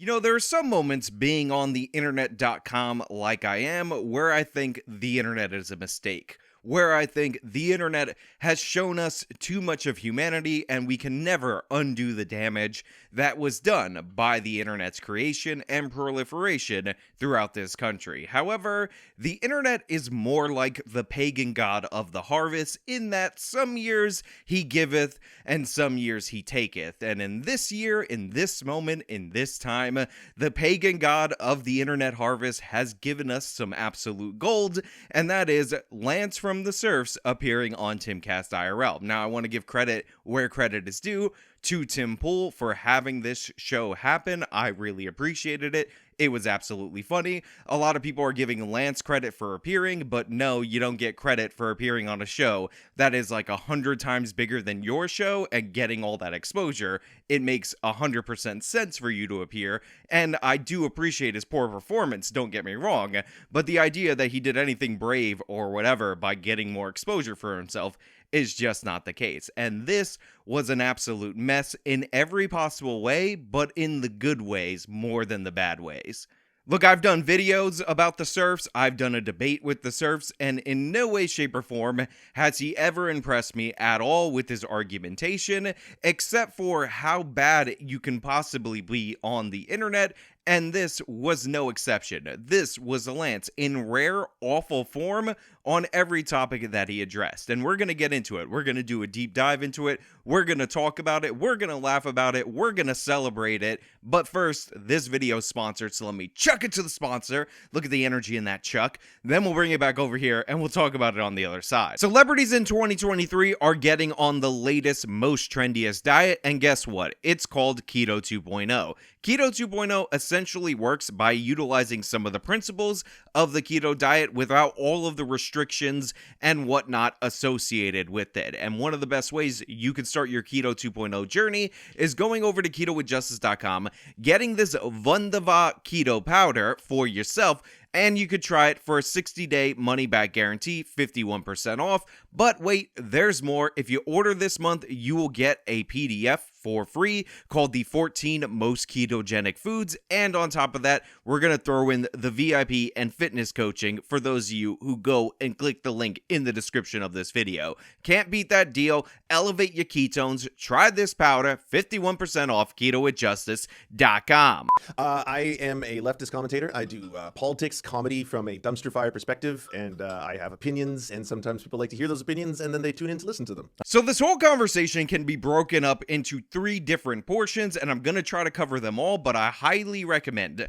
You know, there are some moments being on the internet.com like I am where I think the internet is a mistake, where I think the internet has shown us too much of humanity and we can never undo the damage that was done by the internet's creation and proliferation throughout this country. However, the internet is more like the pagan god of the harvest in that some years he giveth and some years he taketh. And in this year, in this moment, in this time, the pagan god of the internet harvest has given us some absolute gold, and that is Lance from the Serfs appearing on TimCastIRL. Now, I want to give credit where credit is due to Tim Poole for having this show happen. I really appreciated it. It was absolutely funny. A lot of people are giving Lance credit for appearing, but no, you don't get credit for appearing on a show that is like 100 times bigger than your show and getting all that exposure. It makes 100% sense for you to appear, and I do appreciate his poor performance, don't get me wrong, but the idea that he did anything brave or whatever by getting more exposure for himself is just not the case. And this was an absolute mess in every possible way, but in the good ways more than the bad ways. Look, I've done videos about the Serfs, I've done a debate with the Serfs, and in no way, shape, or form has he ever impressed me at all with his argumentation, except for how bad you can possibly be on the internet, and this was no exception. This was Lance in rare, awful form on every topic that he addressed. And we're going to get into it. We're going to do a deep dive into it. We're going to talk about it. We're going to laugh about it. We're going to celebrate it. But first, this video is sponsored, so let me chuck it to the sponsor. Look at the energy in that chuck. Then we'll bring it back over here and we'll talk about it on the other side. Celebrities in 2023 are getting on the latest, most trendiest diet. And guess what? It's called Keto 2.0. Keto 2.0 essentially works by utilizing some of the principles of the keto diet without all of the restrictions and whatnot associated with it. And one of the best ways you can start your Keto 2.0 journey is going over to ketowithjustice.com, getting this Wunderbar keto powder for yourself, and you could try it for a 60-day money-back guarantee, 51% off. But wait, there's more. If you order this month, you will get a PDF for free called the 14 Most Ketogenic Foods. And on top of that, we're going to throw in the VIP and fitness coaching for those of you who go and click the link in the description of this video. Can't beat that deal. Elevate your ketones. Try this powder, 51% off, ketowithjustice.com. I am a leftist commentator. I do politics, comedy from a dumpster fire perspective, and I have opinions, and sometimes people like to hear those opinions, and then they tune in to listen to them. So this whole conversation can be broken up into 3 different portions, and I'm going to try to cover them all, but I highly recommend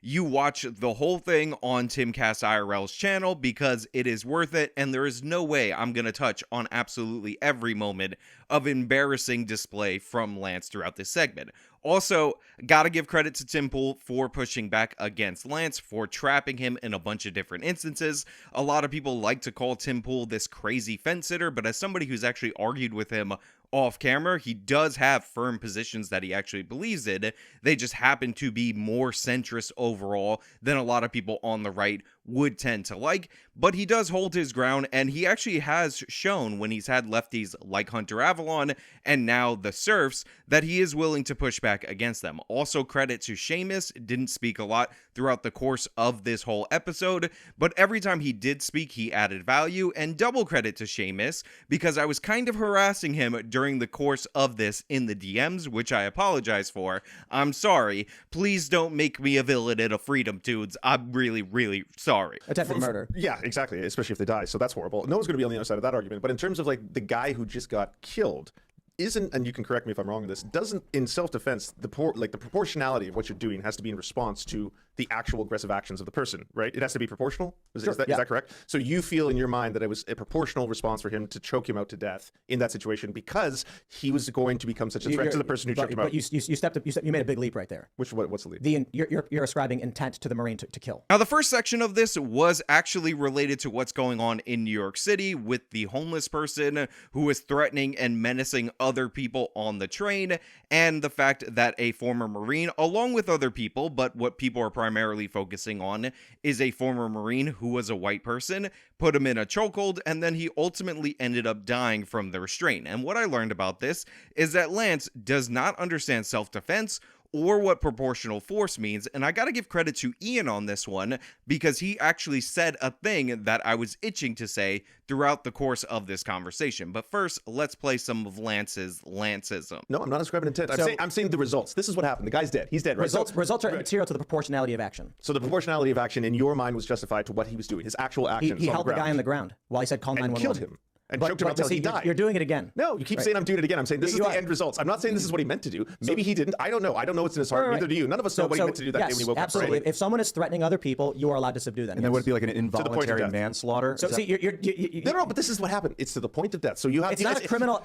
you watch the whole thing on TimCastIRL's channel because it is worth it, and there is no way I'm going to touch on absolutely every moment of embarrassing display from Lance throughout this segment. Also, gotta give credit to Tim Poole for pushing back against Lance, for trapping him in a bunch of different instances. A lot of people like to call Tim Poole this crazy fence sitter, but as somebody who's actually argued with him off camera, he does have firm positions that he actually believes in. They just happen to be more centrist overall than a lot of people on the right would tend to like, but he does hold his ground, and he actually has shown when he's had lefties like Hunter Avalon and now the Serfs that he is willing to push back against them. Also, credit to Seamus, didn't speak a lot throughout the course of this whole episode, but every time he did speak, he added value, and double credit to Seamus, because I was kind of harassing him during the course of this in the DMs, which I apologize for. I'm sorry. Please don't make me a villain in a Freedom Dudes. I'm really, really sorry. Attempted murder. Yeah, exactly, especially if they die, so that's horrible. No one's going to be on the other side of that argument, but in terms of like the guy who just got killed, isn't, and you can correct me if I'm wrong on this, doesn't, in self-defense, the proportionality of what you're doing has to be in response to the actual aggressive actions of the person, right? It has to be proportional? Is that correct? So you feel in your mind that it was a proportional response for him to choke him out to death in that situation because he was going to become such a threat to the person who choked him out. But you made a big leap right there. What's the leap? You're ascribing intent to the Marine to kill. Now, the first section of this was actually related to what's going on in New York City with the homeless person who is threatening and menacing other people on the train, and the fact that a former Marine, along with other people, but what people are primarily focusing on is a former Marine who was a white person, put him in a chokehold, and then he ultimately ended up dying from the restraint. And what I learned about this is that Lance does not understand self-defense or what proportional force means. And I gotta give credit to Ian on this one, because he actually said a thing that I was itching to say throughout the course of this conversation. But first, let's play some of Lance's Lanceism. No, I'm not ascribing intent. So- I'm saying the results. This is what happened. The guy's dead. He's dead, right? Results are immaterial to the proportionality of action. So the proportionality of action in your mind was justified to what he was doing, his actual actions. He on held the the guy ground. on the ground while he said call and 911. killed him. And choked him But until see, he died. you're doing it again. No, you keep saying I'm doing it again. I'm saying this is the end results. I'm not saying this is what he meant to do. Maybe he didn't. I don't know. I don't know what's in his heart. Right. Neither do you. None of us know what he meant to do that day when he woke absolutely. up. Right? If someone is threatening other people, you are allowed to subdue them. And then would it be like an point of involuntary death. manslaughter? So Is see, that- No, but this is what happened. It's to the point of death. So you have. It's not a criminal-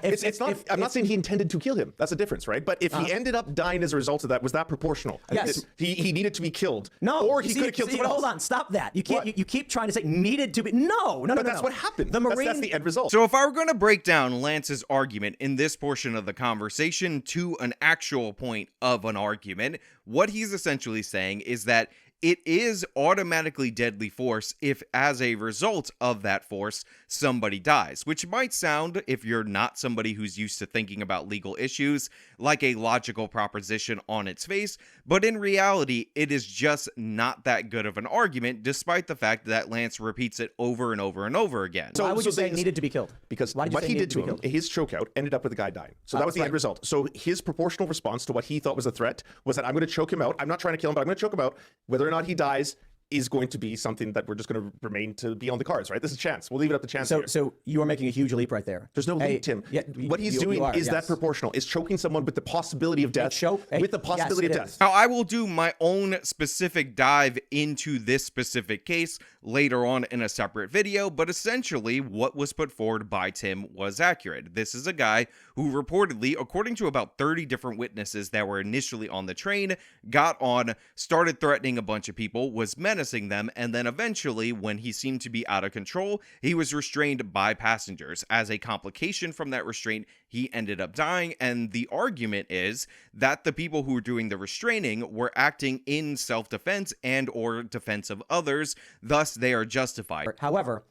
I'm not saying he intended to kill him. That's a difference, right? But if he ended up dying as a result of that, was that proportional? Yes. He needed to be killed. No, Or you he see- could have killed see, someone else. Hold on, stop that. You can't. What? You keep trying to say needed to be. No. But that's what happened. The Marine. That's the end result. So if I were going to break down Lance's argument in this portion of the conversation to an actual point of an argument, what he's essentially saying is that it is automatically deadly force if, as a result of that force, somebody dies, which might sound, if you're not somebody who's used to thinking about legal issues, like a logical proposition on its face, but in reality, it is just not that good of an argument, despite the fact that Lance repeats it over and over and over again. Why would you say they- needed to be killed? Because Why did you what say he needed did to be him, killed? his chokeout ended up with the guy dying. So that was the right. end result. So his proportional response to what he thought was a threat was that I'm going to choke him out. I'm not trying to kill him, but I'm going to choke him out. Whether or not he dies is going to be something that we're just going to remain to be on the cards, right? This is chance. We'll leave it up to chance. So, here. so you are making a huge leap right there. There's no Hey, lead, Tim. yeah, What he's you doing are, is that yes. proportional. Is choking someone with the possibility of death. With the possibility yes, of it death. is. Now, I will do my own specific dive into this specific case later on in a separate video, but essentially what was put forward by Tim was accurate. This is a guy who reportedly, according to about 30 different witnesses that were initially on the train, got on, started threatening a bunch of people, was menacing them, and then eventually, when he seemed to be out of control, he was restrained by passengers. As a complication from that restraint, he ended up dying, and the argument is that the people who were doing the restraining were acting in self-defense and or defense of others, thus they are justified. However,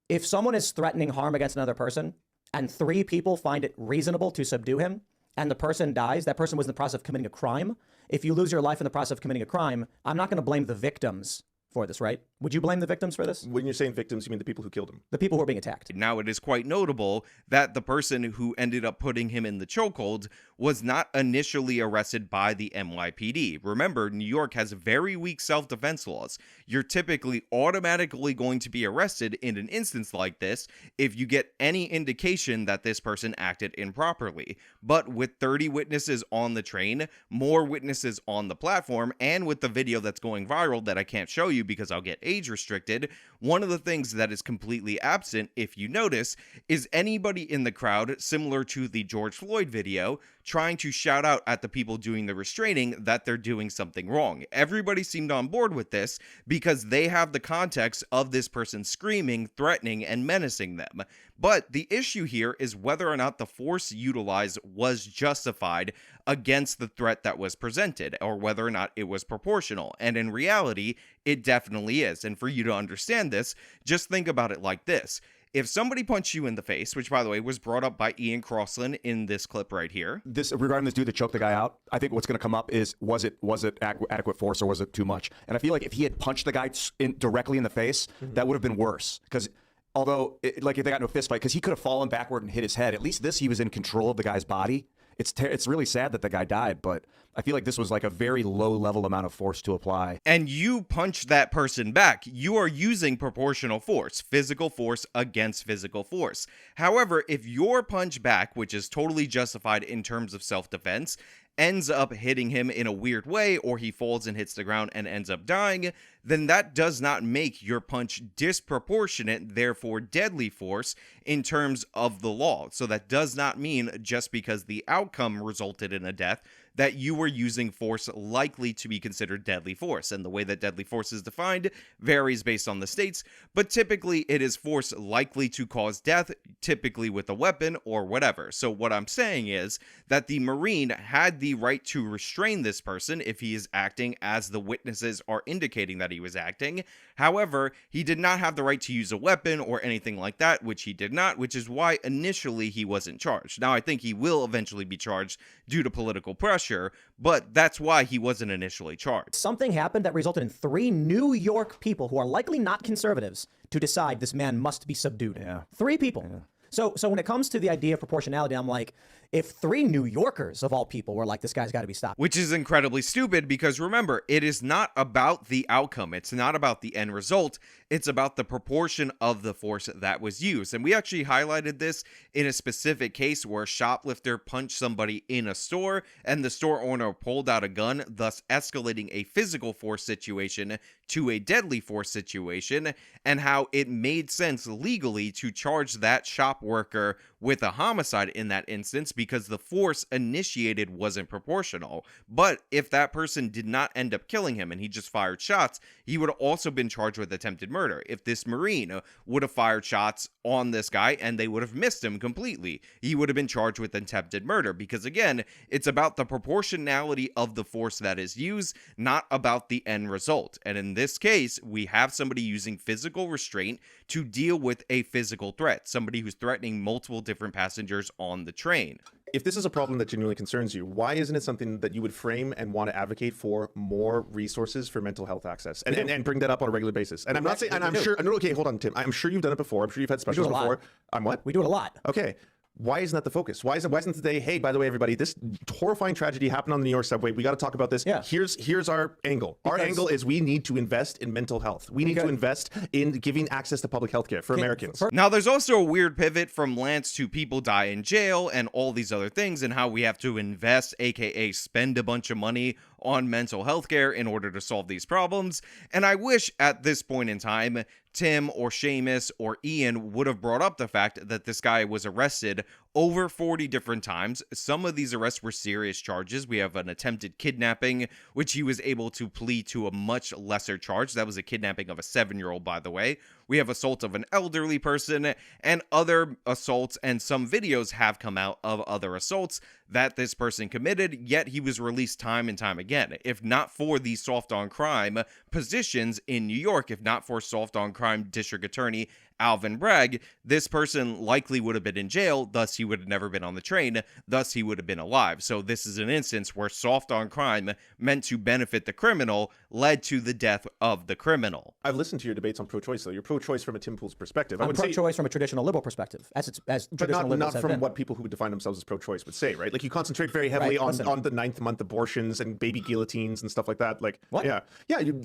if someone is threatening harm against another person and 3 people find it reasonable to subdue him and the person dies, that person was in the process of committing a crime. If you lose your life in the process of committing a crime, I'm not going to blame the victims for this, right? Would you blame the victims for this? When you're saying victims, you mean the people who killed him. The people who are being attacked. Now, it is quite notable that the person who ended up putting him in the chokehold was not initially arrested by the NYPD. Remember, New York has very weak self-defense laws. You're typically automatically going to be arrested in an instance like this if you get any indication that this person acted improperly. But with 30 witnesses on the train, more witnesses on the platform, and with the video that's going viral that I can't show you because I'll get age restricted, one of the things that is completely absent, if you notice, is anybody in the crowd, similar to the George Floyd video, trying to shout out at the people doing the restraining that they're doing something wrong. Everybody seemed on board with this because they have the context of this person screaming, threatening, and menacing them. But the issue here is whether or not the force utilized was justified against the threat that was presented, or whether or not it was proportional. And in reality, it definitely is. And for you to understand this, just think about it like this. If somebody punched you in the face, which by the way was brought up by Ian Crossland in this clip right here. This regarding this dude that choked the guy out, I think what's going to come up is was it adequate force or was it too much? And I feel like if he had punched the guy directly in the face, that would have been worse. Because although, like if they got into a fist fight, because he could have fallen backward and hit his head. At least this, he was in control of the guy's body. It's really sad that the guy died, but I feel like this was like a very low level amount of force to apply. And you punched that person back. You are using proportional force, physical force against physical force. However, if your punch back, which is totally justified in terms of self-defense, ends up hitting him in a weird way, or he falls and hits the ground and ends up dying, then that does not make your punch disproportionate, therefore deadly force in terms of the law. So that does not mean just because the outcome resulted in a death that you were using force likely to be considered deadly force. And the way that deadly force is defined varies based on the states, but typically it is force likely to cause death, typically with a weapon or whatever. So what I'm saying is that the Marine had the right to restrain this person if he is acting as the witnesses are indicating that he was acting. However, he did not have the right to use a weapon or anything like that, which he did not, which is why initially he wasn't charged. Now, I think he will eventually be charged due to political pressure, pressure, but that's why he wasn't initially charged. Something happened that resulted in 3 New York people who are likely not conservatives to decide this man must be subdued. Yeah. 3 people. Yeah. So when it comes to the idea of proportionality, I'm like, if 3 New Yorkers of all people were like, this guy's got to be stopped. Which is incredibly stupid because remember, it is not about the outcome. It's not about the end result. It's about the proportion of the force that was used. And we actually highlighted this in a specific case where a shoplifter punched somebody in a store and the store owner pulled out a gun, thus escalating a physical force situation to a deadly force situation, and how it made sense legally to charge that shop worker with a homicide in that instance because the force initiated wasn't proportional. But if that person did not end up killing him and he just fired shots, he would have also been charged with attempted murder. If this Marine would have fired shots on this guy and they would have missed him completely, he would have been charged with attempted murder because, again, it's about the proportionality of the force that is used, not about the end result. And in this case, we have somebody using physical restraint to deal with a physical threat, somebody who's threatening multiple different passengers on the train. If this is a problem that genuinely concerns you, why isn't it something that you would frame and want to advocate for more resources for mental health access and bring that up on a regular basis? And I'm not saying, and I'm sure, no, okay, hold on, Tim. I'm sure you've done it before. I'm sure you've had specials before. I'm what? We do it a lot. Okay. Why isn't that the focus? Why isn't today, hey, by the way, everybody, this horrifying tragedy happened on the New York subway. We got to talk about this. Yeah. Here's our angle. Our angle is we need to invest in mental health. We need to invest in giving access to public health care for Americans. Now, there's also a weird pivot from Lance to people die in jail and all these other things and how we have to invest, aka spend a bunch of money on mental health care in order to solve these problems. And I wish at this point in time, Tim or Seamus or Ian would have brought up the fact that this guy was arrested over 40 different times. Some of these arrests were serious charges. We have an attempted kidnapping, which he was able to plead to a much lesser charge. That was a kidnapping of a 7-year-old, by the way. We have assault of an elderly person and other assaults, and some videos have come out of other assaults that this person committed, yet he was released time and time again. If not for the soft on crime positions in New York, if not for soft on crime district attorney Alvin Bragg, this person likely would have been in jail, thus he would have never been on the train, thus he would have been alive. So this is an instance where soft on crime meant to benefit the criminal led to the death of the criminal. I've listened to your debates on pro-choice, though. You're pro-choice from a Tim Poole's perspective. I'm pro-choice from a traditional liberal perspective, as but not from what people who would define themselves as pro-choice would say, right? Like you concentrate very heavily on the 9th month abortions and baby guillotines and stuff like that. Like what? Yeah.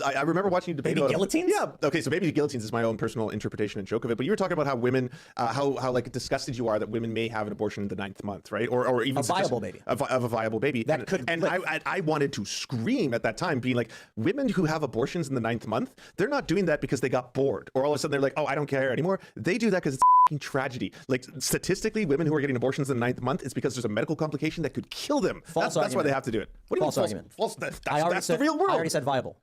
I remember watching you debate baby guillotines. Yeah. Okay. So baby guillotines is my own personal interpretation and joke of it. But you were talking about how women, how like disgusted you are that women may have an abortion in the 9th month, right? Or even a viable baby. Of a viable baby. That and I wanted to scream at that time, being like, women who have abortions in the 9th month, they're not doing that because they got bored, or all of a sudden they're like, oh, I don't care anymore. They do that because it's tragedy. Like statistically, women who are getting abortions in the 9th month, it's because there's a medical complication that could kill them. That's why they have to do it. What do you mean argument. False. That's the real world. I already said viable.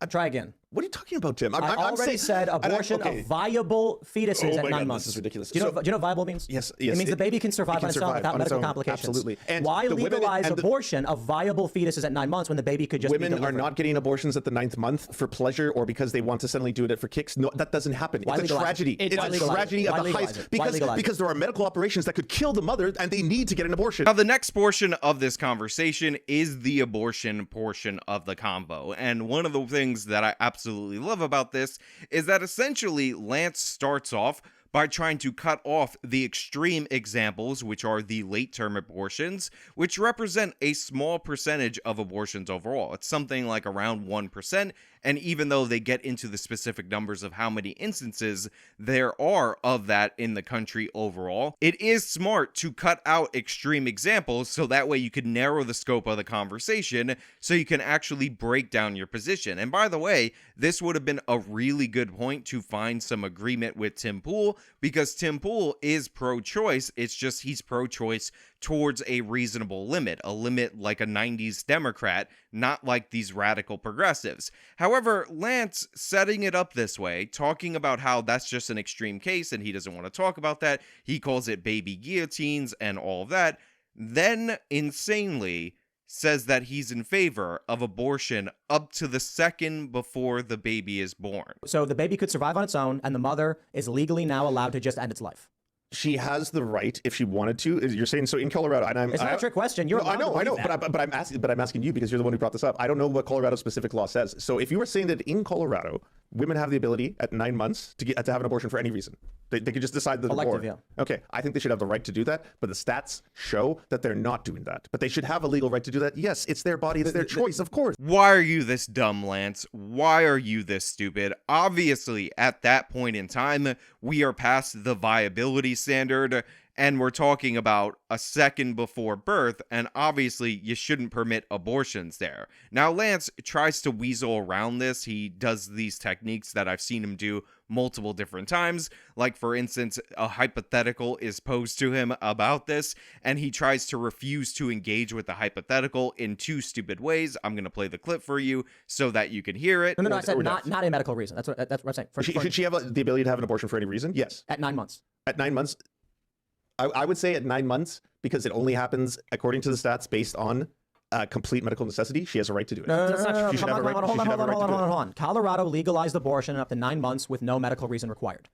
Try again. What are you talking about, Tim? I already said abortion of viable fetuses at 9 months. This is ridiculous. Do you know what viable means? Yes. It means the baby can survive on its own without medical complications. Absolutely. And why legalize abortion of viable fetuses at 9 months when the baby could just be delivered? Women are not getting abortions at the 9th month for pleasure or because they want to suddenly do it for kicks. No, that doesn't happen. It's a tragedy. It's a tragedy of the highest because there are medical operations that could kill the mother and they need to get an abortion. Now, the next portion of this conversation is the abortion portion of the convo. And one of the things that I absolutely love about this is that essentially Lance starts off by trying to cut off the extreme examples, which are the late-term abortions, which represent a small percentage of abortions overall. It's something like around 1%, and even though they get into the specific numbers of how many instances there are of that in the country overall, it is smart to cut out extreme examples so that way you can narrow the scope of the conversation so you can actually break down your position. And by the way, this would have been a really good point to find some agreement with Tim Poole, because Tim Poole is pro-choice. It's just he's pro-choice towards a reasonable limit, a limit like a 90s Democrat, not like these radical progressives. However, Lance setting it up this way, talking about how that's just an extreme case and he doesn't want to talk about that, he calls it baby guillotines and all of that, then insanely says that he's in favor of abortion up to the second before the baby is born. So the baby could survive on its own, and the mother is legally now allowed to just end its life. She has the right if she wanted to. You're saying so in Colorado, and It's not a trick question. You're no, I know, that. but I'm asking you because you're the one who brought this up. I don't know what Colorado specific law says. So if you were saying that in Colorado, women have the ability at 9 months to have an abortion for any reason, they could just decide that Elective, yeah. Okay, I think they should have the right to do that, but the stats show that they're not doing that. But they should have a legal right to do that. Yes, it's their body, it's their choice, of course. Why are you this dumb, Lance? Why are you this stupid? Obviously, at that point in time, we are past the viability standard, and we're talking about a second before birth, and obviously you shouldn't permit abortions there. Now, Lance tries to weasel around this. He does these techniques that I've seen him do multiple different times. Like, for instance, a hypothetical is posed to him about this, and he tries to refuse to engage with the hypothetical in two stupid ways. I'm going to play the clip for you so that you can hear it. No, I said not a medical reason. That's what I'm saying. Should she have the ability to have an abortion for any reason? Yes. At 9 months. At 9 months, I would say at 9 months, because it only happens, according to the stats, based on complete medical necessity. She has a right to do it. No. Hold on. Colorado legalized abortion up to 9 months with no medical reason required.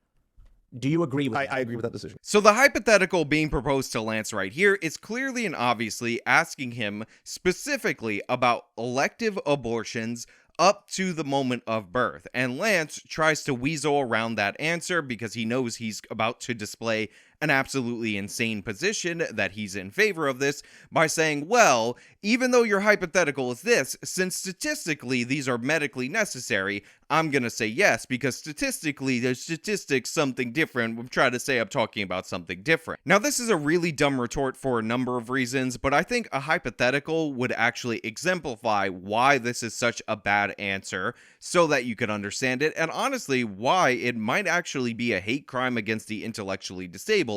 Do you agree with that? I agree with that decision. So the hypothetical being proposed to Lance right here is clearly and obviously asking him specifically about elective abortions up to the moment of birth. And Lance tries to weasel around that answer because he knows he's about to display an absolutely insane position that he's in favor of this by saying, well, even though your hypothetical is this, since statistically these are medically necessary, I'm going to say yes, because statistically there's statistics something different. We've tried to say I'm talking about something different. Now, this is a really dumb retort for a number of reasons, but I think a hypothetical would actually exemplify why this is such a bad answer so that you can understand it, and honestly, why it might actually be a hate crime against the intellectually disabled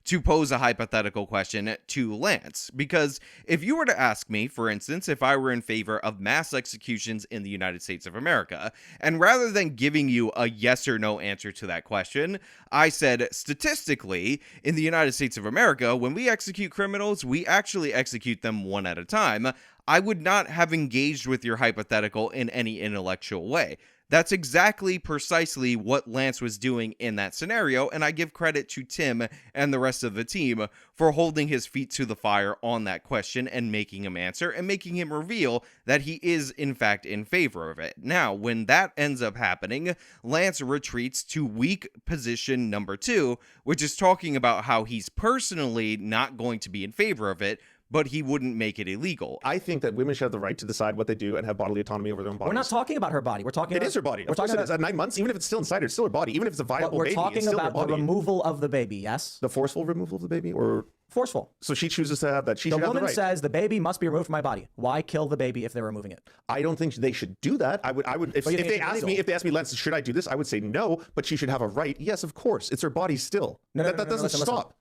to pose a hypothetical question to Lance. Because if you were to ask me, for instance, if I were in favor of mass executions in the United States of America, and rather than giving you a yes or no answer to that question, I said, statistically, in the United States of America, when we execute criminals, we actually execute them one at a time, I would not have engaged with your hypothetical in any intellectual way. That's exactly precisely what Lance was doing in that scenario, and I give credit to Tim and the rest of the team for holding his feet to the fire on that question and making him answer and making him reveal that he is in fact in favor of it. Now, when that ends up happening, Lance retreats to weak position number 2, which is talking about how he's personally not going to be in favor of it, but he wouldn't make it illegal. I think that women should have the right to decide what they do and have bodily autonomy over their own bodies. We're not talking about her body. We're talking about... It is her body. Of course it is. At 9 months, even if it's still inside her, it's still her body. Even if it's a viable baby, it's still her body. We're talking about the removal of the baby, yes? The forceful removal of the baby, or... Forceful. So she chooses to have that. She should have the right. The woman says the baby must be removed from my body. Why kill the baby if they're removing it? I don't think they should do that. I would. If they ask me, Lance, should I do this? I would say no. But she should have a right. Yes, of course. It's her body still. That doesn't stop.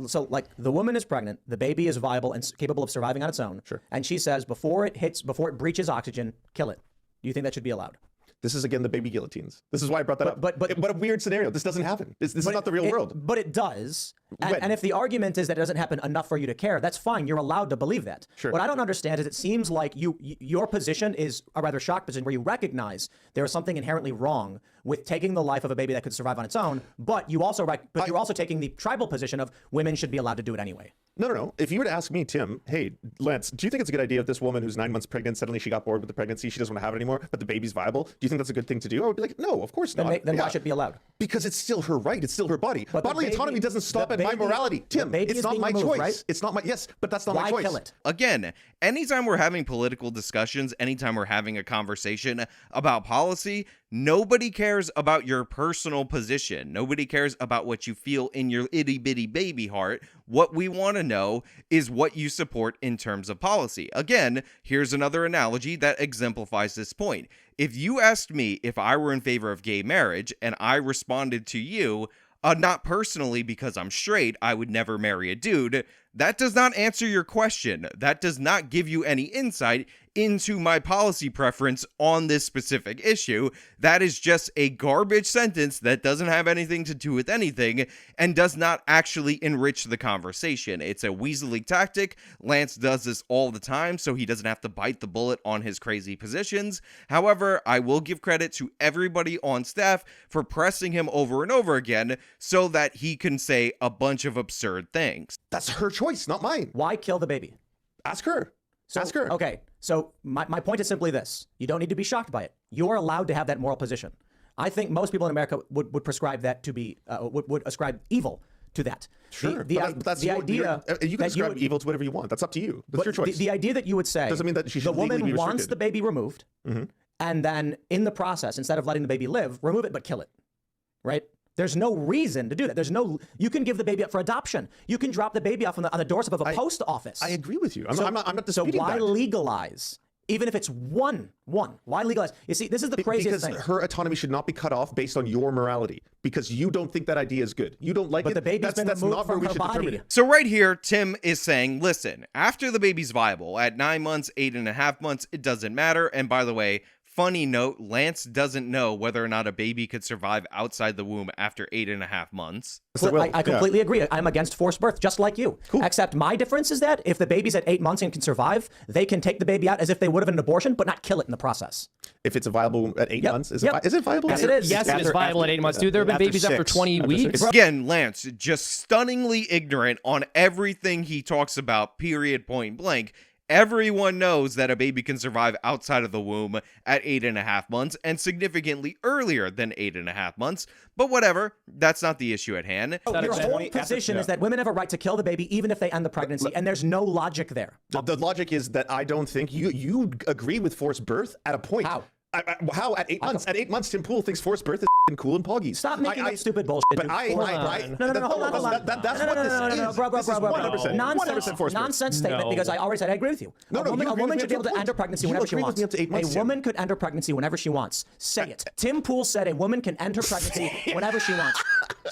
So, like, the woman is pregnant, the baby is viable and capable of surviving on its own. Sure. And she says before it breaches oxygen, kill it. Do you think that should be allowed? This is, again, the baby guillotines. This is why I brought that up. But what a weird scenario. This doesn't happen. This is not the real world. But it does. And if the argument is that it doesn't happen enough for you to care, that's fine. You're allowed to believe that. Sure. What I don't understand is it seems like your position is a rather shocked position where you recognize there is something inherently wrong with taking the life of a baby that could survive on its own, but you're also taking the tribal position of women should be allowed to do it anyway. No. If you were to ask me, Tim, hey, Lance, do you think it's a good idea if this woman who's 9 months pregnant, suddenly she got bored with the pregnancy, she doesn't want to have it anymore, but the baby's viable? Do you think that's a good thing to do? I would be like, no, of course not. Then why should it be allowed? Because it's still her right. It's still her body. But bodily autonomy doesn't stop at my morality. Tim, it's not my choice. Right? It's not my, yes, but that's not my choice. Why kill it? Again, anytime we're having political discussions, anytime we're having a conversation about policy, nobody cares about your personal position. Nobody cares about what you feel in your itty bitty baby heart. What we want to know is what you support in terms of policy. Again, here's another analogy that exemplifies this point. If you asked me if I were in favor of gay marriage and I responded to you, not personally because I'm straight, I would never marry a dude, that does not answer your question. That does not give you any insight into my policy preference on this specific issue. That is just a garbage sentence that doesn't have anything to do with anything and does not actually enrich the conversation. It's a weaselly tactic. Lance does this all the time, so he doesn't have to bite the bullet on his crazy positions. However, I will give credit to everybody on staff for pressing him over and over again so that he can say a bunch of absurd things. That's her choice, not mine. Why kill the baby? Ask her. Ask her. Okay, so my point is simply this. You don't need to be shocked by it. You are allowed to have that moral position. I think most people in America would prescribe that to be, would ascribe evil to that. Sure, but that's the idea you can ascribe evil to whatever you want. That's up to you. That's your choice. The idea that you would say doesn't mean that she should the woman legally be wants restricted. the baby removed, and then in the process, instead of letting the baby live, remove it but kill it, right? There's no reason to do that. You can give the baby up for adoption. You can drop the baby off on the doorstep of a post office. I agree with you. I'm not disputing So why that. legalize? Even if it's one, why legalize? You see, this is the craziest thing. Because her autonomy should not be cut off based on your morality. Because you don't think that idea is good. You don't like it. But the baby's been that's removed not where from we her should determine body. it. So right here, Tim is saying, listen, after the baby's viable, at 9 months, 8.5 months, it doesn't matter. And by the way, funny note, Lance doesn't know whether or not a baby could survive outside the womb after 8.5 months. I completely agree. I'm against forced birth, just like you. Cool. Except my difference is that if the baby's at 8 months and can survive, they can take the baby out as if they would have an abortion, but not kill it in the process. If it's viable at 8 months, is it viable? Yes, it is. Yes, it is viable at 8 months. Dude, there have been after babies after 6. 20 weeks. Again, Lance, just stunningly ignorant on everything he talks about, period, point blank. Everyone knows that a baby can survive outside of the womb at 8.5 months and significantly earlier than 8.5 months. But whatever, that's not the issue at hand. Your whole position is that women have a right to kill the baby even if they end the pregnancy, and there's no logic there. The logic is that I don't think you agree with forced birth at a point. How? How at 8 months? At 8 months, Tim Poole thinks forced birth is cool and poggy. Stop making up stupid bullshit. But dude. I Hold no, on. That's what this is. Bro. This is 100%. Nonsense forced birth. Nonsense statement, No. because I already said I agree with you. No, a woman, you a agree woman with should me be able up to to a end her point. pregnancy You whenever she agree with wants. me up to 8 months, A Tim. woman could end her pregnancy whenever she wants. Say it. Tim Poole said a woman can end her pregnancy whenever she wants.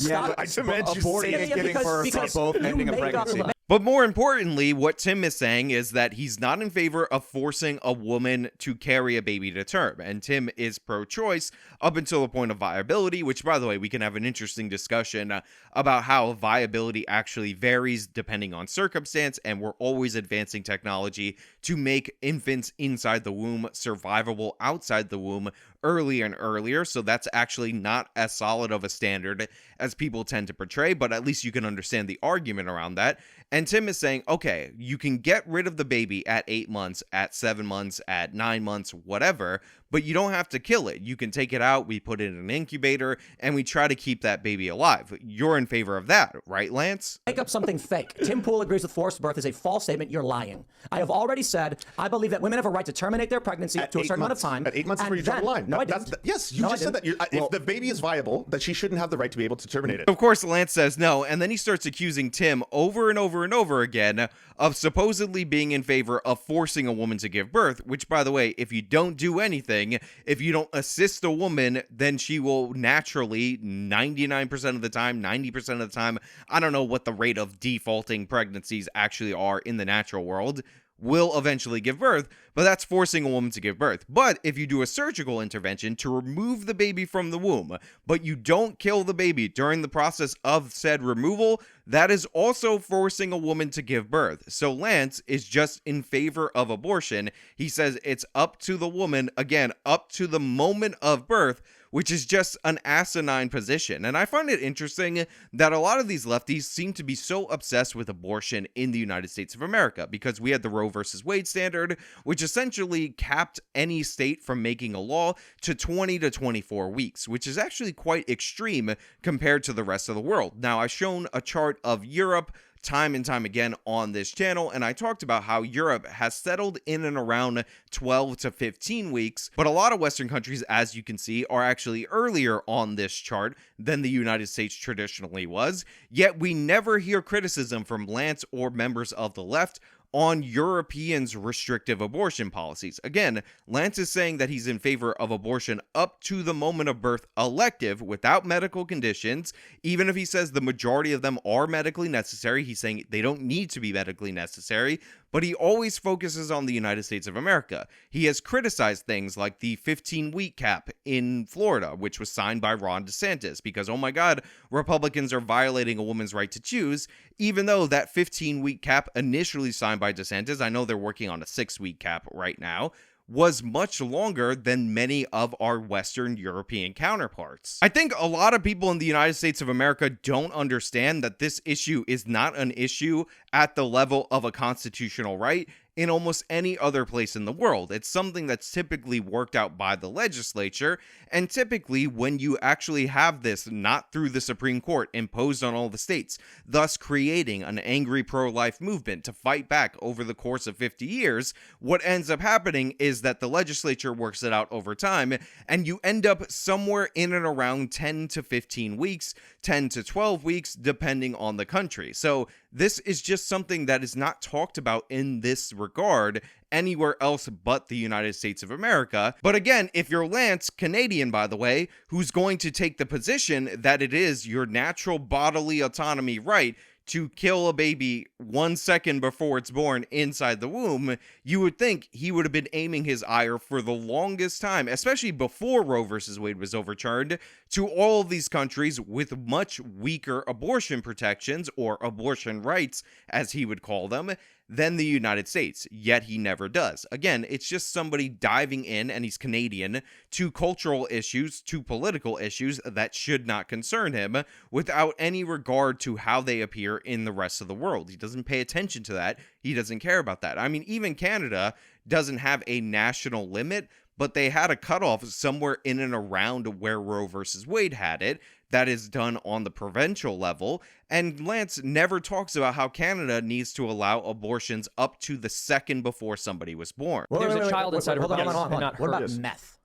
Yeah, I demand you aborting say is it. getting for both you ending a make up- pregnancy. But more importantly, what Tim is saying is that he's not in favor of forcing a woman to carry a baby to term. And Tim is pro-choice up until the point of viability, which, by the way, we can have an interesting discussion about how viability actually varies depending on circumstance. And we're always advancing technology to make infants inside the womb survivable outside the womb earlier and earlier. So that's actually not as solid of a standard as people tend to portray, but at least you can understand the argument around that. And Tim is saying, okay, you can get rid of the baby at 8 months, at 7 months, at 9 months, whatever, but you don't have to kill it. You can take it out, we put it in an incubator, and we try to keep that baby alive. You're in favor of that, right, Lance? Make up something fake. Tim Poole agrees with forced birth is a false statement. You're lying. I have already said I believe that women have a right to terminate their pregnancy to a certain amount of time. At 8 months is where you draw the line. No, I didn't. Yes, you No, I just said that. didn't. If the baby is viable, that she shouldn't have the right to be able to terminate it. Of course, Lance says no, and then he starts accusing Tim over and over and over again of supposedly being in favor of forcing a woman to give birth, which, by the way, if you don't do anything, if you don't assist a woman, then she will naturally, 99% of the time, 90% of the time, I don't know what the rate of defaulting pregnancies actually are in the natural world, will eventually give birth, but that's forcing a woman to give birth. But if you do a surgical intervention to remove the baby from the womb, but you don't kill the baby during the process of said removal, that is also forcing a woman to give birth. So Lance is just in favor of abortion. He says it's up to the woman, again, up to the moment of birth, which is just an asinine position. And I find it interesting that a lot of these lefties seem to be so obsessed with abortion in the United States of America, because we had the Roe versus Wade standard, which essentially capped any state from making a law to 20 to 24 weeks, which is actually quite extreme compared to the rest of the world. Now, I've shown a chart of Europe time and time again on this channel, and I talked about how Europe has settled in and around 12 to 15 weeks, but a lot of Western countries, as you can see, are actually earlier on this chart than the United States traditionally was, yet we never hear criticism from Lance or members of the left on Europeans' restrictive abortion policies. Again, Lance is saying that he's in favor of abortion up to the moment of birth, elective, without medical conditions. Even if he says the majority of them are medically necessary, he's saying they don't need to be medically necessary. but he always focuses on the United States of America. He has criticized things like the 15-week cap in Florida, which was signed by Ron DeSantis, because, oh my God, Republicans are violating a woman's right to choose, even though that 15-week cap initially signed by DeSantis, I know they're working on a 6-week cap right now, was much longer than many of our Western European counterparts. I think a lot of people in the United States of America don't understand that this issue is not an issue at the level of a constitutional right in almost any other place in the world. It's something that's typically worked out by the legislature, and typically when you actually have this not through the Supreme Court imposed on all the states, thus creating an angry pro-life movement to fight back over the course of 50 years, what ends up happening is that the legislature works it out over time, and you end up somewhere in and around 10 to 15 weeks, 10 to 12 weeks, depending on the country. So this is just something that is not talked about in this regard anywhere else but the United States of America. But again, if you're Lance, Canadian by the way, who's going to take the position that it is your natural bodily autonomy right to kill a baby 1 second before it's born inside the womb, you would think he would have been aiming his ire for the longest time, especially before Roe versus Wade was overturned, to all of these countries with much weaker abortion protections, or abortion rights, as he would call them, than the United States, yet he never does. Again, it's just somebody diving in, and he's Canadian, to cultural issues, to political issues that should not concern him, without any regard to how they appear in the rest of the world. He doesn't pay attention to that. He doesn't care about that. I mean, even Canada doesn't have a national limit, but they had a cutoff somewhere in and around where Roe versus Wade had it. That is done on the provincial level, and Lance never talks about how Canada needs to allow abortions up to the second before somebody was born. There's a child inside her Hold on, body. hold on. Not What about hers. meth?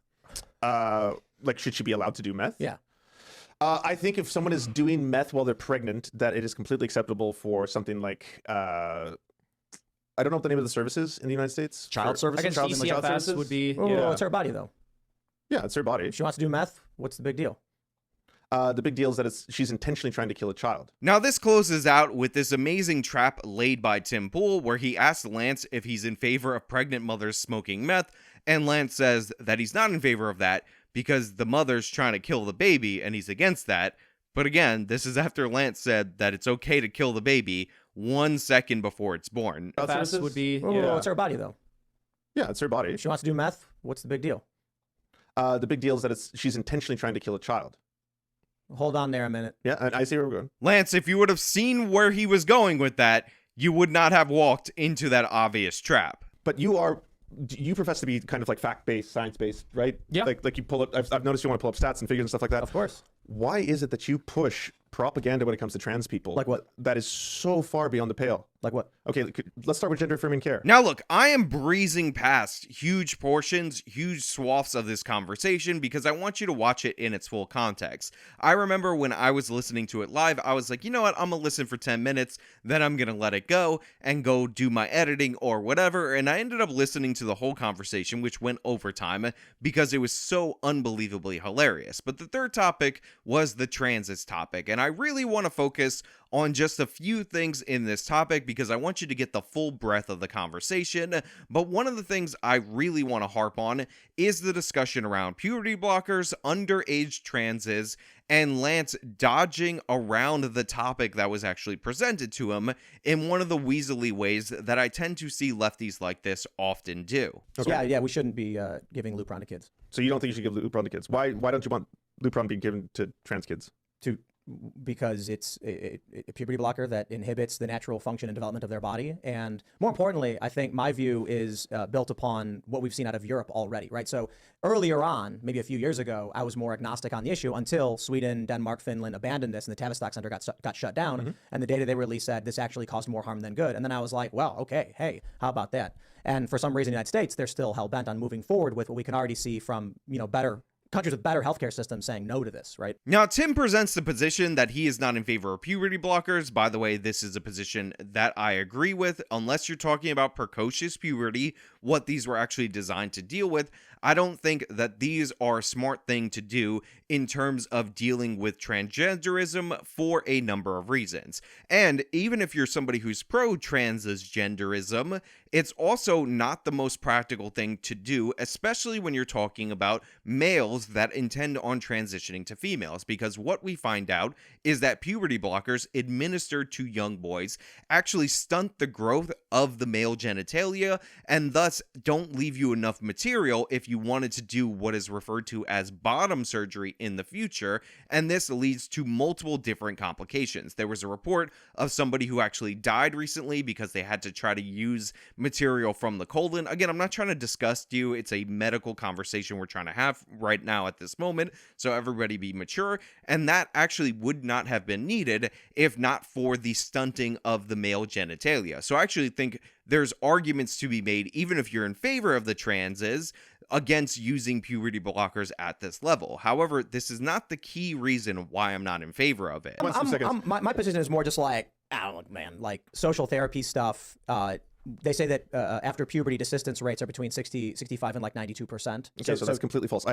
Like, should she be allowed to do meth? Yeah. I think if someone is doing meth while they're pregnant, that it is completely acceptable for something like, I don't know what the name of the service is in the United States. Child I services. guess Child DCFS services? would be. Oh, Yeah. it's her body though. Yeah, it's her body. If she wants to do meth, what's the big deal? The big deal is that she's intentionally trying to kill a child. Now, this closes out with this amazing trap laid by Tim Poole, where he asks Lance if he's in favor of pregnant mothers smoking meth, and Lance says that he's not in favor of that because the mother's trying to kill the baby, and he's against that. But again, this is after Lance said that it's okay to kill the baby 1 second before it's born. FS would be. Oh, Yeah. it's her body though. Yeah, it's her body. If she wants to do meth, what's the big deal? The big deal is that she's intentionally trying to kill a child. Hold on there a minute. Yeah, and I see where we're going. Lance, if you would have seen where he was going with that, you would not have walked into that obvious trap. But you profess to be kind of like fact-based, science-based, right? Yeah. Like you pull up. I've noticed you want to pull up stats and figures and stuff like that. Of course. Why is it that you push propaganda when it comes to trans people? Like what? That is so far beyond the pale. Like what? Okay, let's start with gender affirming care. Now, look, I am breezing past huge portions, huge swaths of this conversation because I want you to watch it in its full context. I remember when I was listening to it live, I was like, you know what? I'm going to listen for 10 minutes, then I'm going to let it go and go do my editing or whatever. And I ended up listening to the whole conversation, which went overtime because it was so unbelievably hilarious. But the third topic was the transit topic. And I really want to focus on just a few things in this topic because I want you to get the full breadth of the conversation. But one of the things I really want to harp on is the discussion around puberty blockers, underage transes, and Lance dodging around the topic that was actually presented to him in one of the weaselly ways that I tend to see lefties like this often do. Okay. Yeah, we shouldn't be giving Lupron to kids. So you don't think you should give Lupron to kids? Why don't you want Lupron being given to trans kids? Because it's a puberty blocker that inhibits the natural function and development of their body. And more importantly, I think my view is built upon what we've seen out of Europe already, right? So earlier on, maybe a few years ago, I was more agnostic on the issue until Sweden, Denmark, Finland abandoned this and the Tavistock Center got shut down. Mm-hmm. And the data they released said this actually caused more harm than good. And then I was like, well, okay, hey, how about that? And for some reason in the United States, they're still hell-bent on moving forward with what we can already see from, better countries with better healthcare systems saying no to this, right? Now, Tim presents the position that he is not in favor of puberty blockers. By the way, this is a position that I agree with. Unless you're talking about precocious puberty, what these were actually designed to deal with, I don't think that these are a smart thing to do in terms of dealing with transgenderism for a number of reasons. And even if you're somebody who's pro-transgenderism, it's also not the most practical thing to do, especially when you're talking about males that intend on transitioning to females, because what we find out is that puberty blockers administered to young boys actually stunt the growth of the male genitalia and thus don't leave you enough material if you wanted to do what is referred to as bottom surgery in the future, and this leads to multiple different complications. There was a report of somebody who actually died recently because they had to try to use material from the colon. Again, I'm not trying to disgust you. It's a medical conversation we're trying to have right now at this moment, so everybody be mature, and that actually would not have been needed if not for the stunting of the male genitalia. So I actually think there's arguments to be made, even if you're in favor of the transes, against using puberty blockers at this level. However, this is not the key reason why I'm not in favor of it. My position is more just like, I don't know, man, like social therapy stuff. They say that after puberty, desistance rates are between 65 and like 92%. Okay, so that's completely false.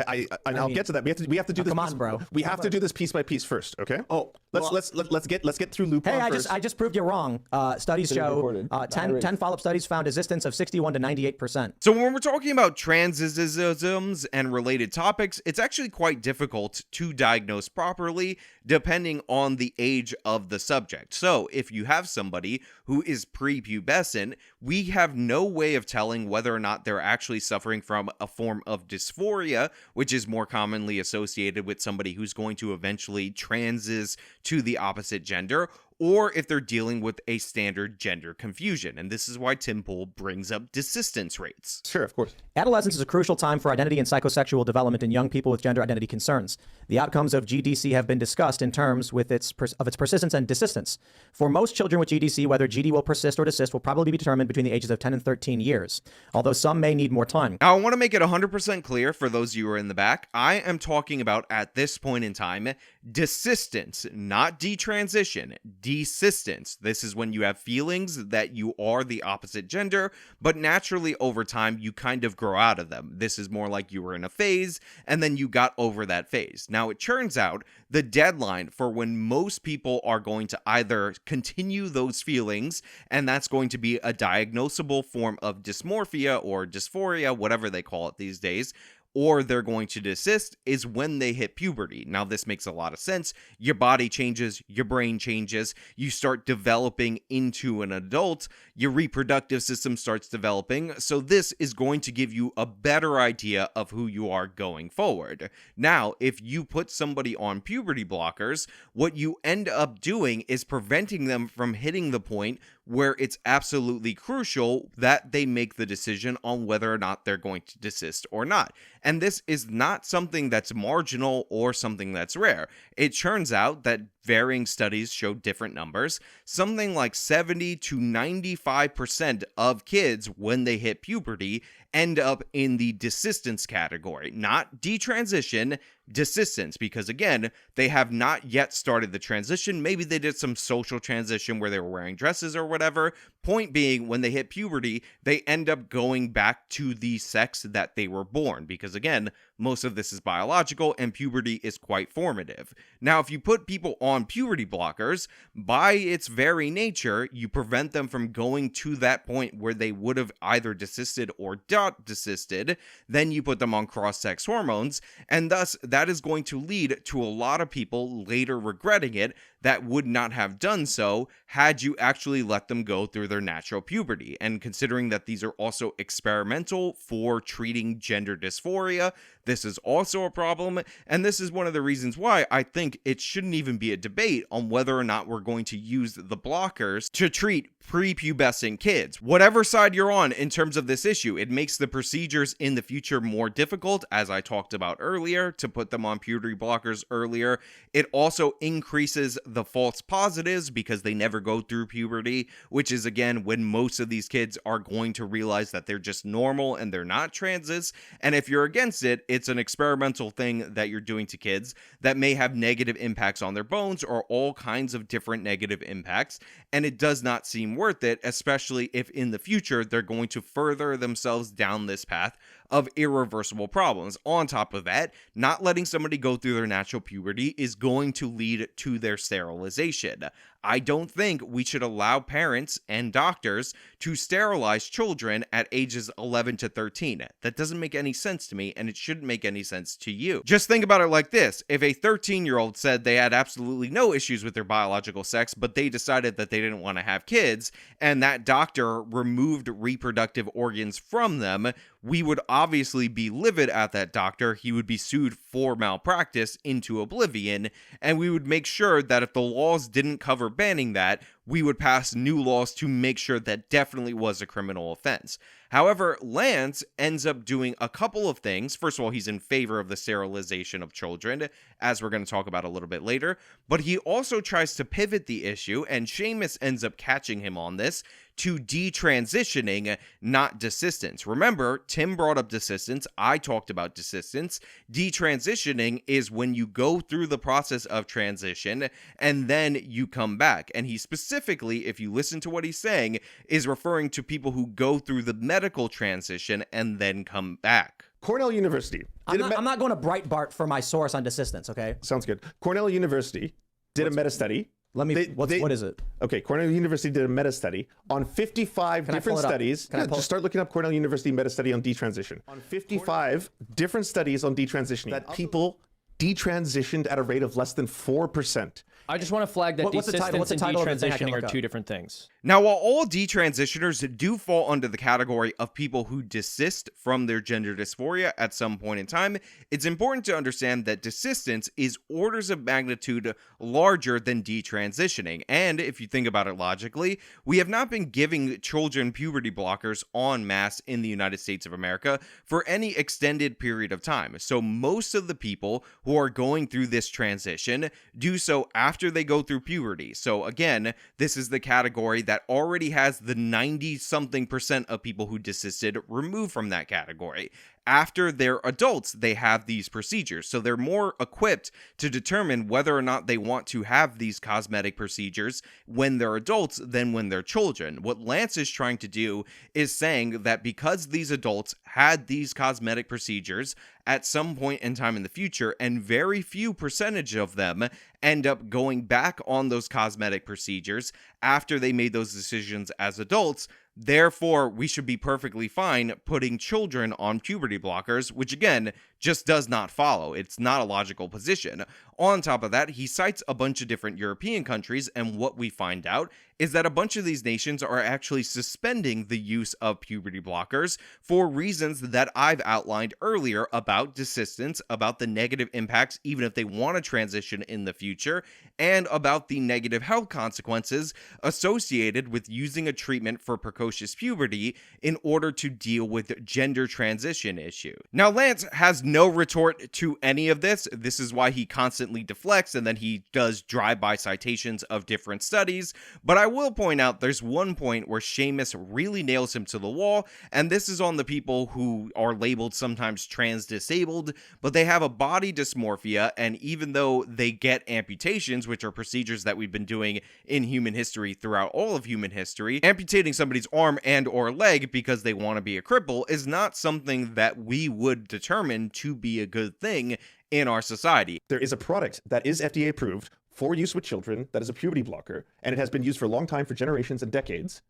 I'll get to that. We have to do this. Come on, bro. We have to do this piece by piece first. Okay. Oh, let's get through Lupin first. I just proved you wrong. Studies show 10 follow-up studies found desistance of 61 to 98%. So when we're talking about transisms and related topics, it's actually quite difficult to diagnose properly depending on the age of the subject. So if you have somebody who is prepubescent, we have no way of telling whether or not they're actually suffering from a form of dysphoria, which is more commonly associated with somebody who's going to eventually transis to the opposite gender, or if they're dealing with a standard gender confusion. And this is why Tim Poole brings up desistance rates. Sure, of course. Adolescence is a crucial time for identity and psychosexual development in young people with gender identity concerns. The outcomes of GDC have been discussed in terms of its persistence and desistance. For most children with GDC, whether GD will persist or desist will probably be determined between the ages of 10 and 13 years, although some may need more time. Now, I want to make it 100% clear for those of you who are in the back, I am talking about, at this point in time, desistance, not detransition. Desistance. This is when you have feelings that you are the opposite gender, but naturally over time you kind of grow out of them. This is more like you were in a phase and then you got over that phase. Now it turns out the deadline for when most people are going to either continue those feelings, and that's going to be a diagnosable form of dysmorphia or dysphoria, whatever they call it these days, or they're going to desist, is when they hit puberty. Now, this makes a lot of sense. Your body changes, your brain changes, you start developing into an adult, your reproductive system starts developing, so this is going to give you a better idea of who you are going forward. Now, if you put somebody on puberty blockers, what you end up doing is preventing them from hitting the point where it's absolutely crucial that they make the decision on whether or not they're going to desist or not. And this is not something that's marginal or something that's rare. It turns out that varying studies show different numbers. Something like 70 to 95% of kids, when they hit puberty, end up in the desistance category, not detransition, desistance, because again, they have not yet started the transition. Maybe they did some social transition where they were wearing dresses or whatever. Point being, when they hit puberty, they end up going back to the sex that they were born, because again, most of this is biological and puberty is quite formative. Now, if you put people on puberty blockers, by its very nature, you prevent them from going to that point where they would have either desisted or not desisted. Then you put them on cross-sex hormones, and thus that is going to lead to a lot of people later regretting it that would not have done so had you actually let them go through their natural puberty. And considering that these are also experimental for treating gender dysphoria, this is also a problem, and this is one of the reasons why I think it shouldn't even be a debate on whether or not we're going to use the blockers to treat prepubescent kids. Whatever side you're on in terms of this issue, it makes the procedures in the future more difficult, as I talked about earlier, to put them on puberty blockers earlier. It also increases the false positives because they never go through puberty, which is again when most of these kids are going to realize that they're just normal and they're not transes. And if you're against it, it's an experimental thing that you're doing to kids that may have negative impacts on their bones or all kinds of different negative impacts. And it does not seem worth it, especially if in the future they're going to further themselves down this path of irreversible problems. On top of that, not letting somebody go through their natural puberty is going to lead to their sterilization. I don't think we should allow parents and doctors to sterilize children at ages 11 to 13. That doesn't make any sense to me, and it shouldn't make any sense to you. Just think about it like this. If a 13-year-old said they had absolutely no issues with their biological sex, but they decided that they didn't want to have kids, and that doctor removed reproductive organs from them, we would obviously be livid at that doctor. He would be sued for malpractice into oblivion, and we would make sure that if the laws didn't cover banning that, we would pass new laws to make sure that definitely was a criminal offense. However, Lance ends up doing a couple of things. First of all, he's in favor of the sterilization of children, as we're going to talk about a little bit later, but he also tries to pivot the issue, and Seamus ends up catching him on this, to detransitioning, not desistance. Remember, Tim brought up desistance. I talked about desistance. Detransitioning is when you go through the process of transition and then you come back. And he specifically, if you listen to what he's saying, is referring to people who go through the medical transition and then come back. Cornell University. I'm not going to Breitbart for my source on desistance, okay? Sounds good. Cornell University did a meta-study. Let me, what is it? Okay, Cornell University did a meta-study on 55 different studies. Just start looking up Cornell University meta-study on detransition. On 55 different studies on detransitioning, that people detransitioned at a rate of less than 4%. I just want to flag that What's the title? desistance and of the thing I can detransitioning look are up? two different things. Now, while all detransitioners do fall under the category of people who desist from their gender dysphoria at some point in time, it's important to understand that desistance is orders of magnitude larger than detransitioning. And if you think about it logically, we have not been giving children puberty blockers en masse in the United States of America for any extended period of time. So most of the people who are going through this transition do so after they go through puberty. So again, this is the category that already has the 90-something% of people who desisted removed from that category. After they're adults, they have these procedures. So they're more equipped to determine whether or not they want to have these cosmetic procedures when they're adults than when they're children. What Lance is trying to do is saying that because these adults had these cosmetic procedures at some point in time in the future, and very few percentage of them end up going back on those cosmetic procedures after they made those decisions as adults, therefore, we should be perfectly fine putting children on puberty blockers, which again, just does not follow. It's not a logical position. On top of that, he cites a bunch of different European countries, and what we find out is that a bunch of these nations are actually suspending the use of puberty blockers for reasons that I've outlined earlier about desistance, about the negative impacts even if they want to transition in the future, and about the negative health consequences associated with using a treatment for precocious puberty in order to deal with gender transition issue. Now, Lance has no retort to any of this. This is why he constantly deflects, and then he does drive-by citations of different studies, but I will point out there's one point where Seamus really nails him to the wall, and this is on the people who are labeled sometimes trans-disabled, but they have a body dysmorphia, and even though they get amputations, which are procedures that we've been doing in human history throughout all of human history, amputating somebody's arm and or leg because they want to be a cripple is not something that we would determine to be a good thing in our society. There is a product that is FDA approved for use with children that is a puberty blocker, and it has been used for a long time, for generations and decades.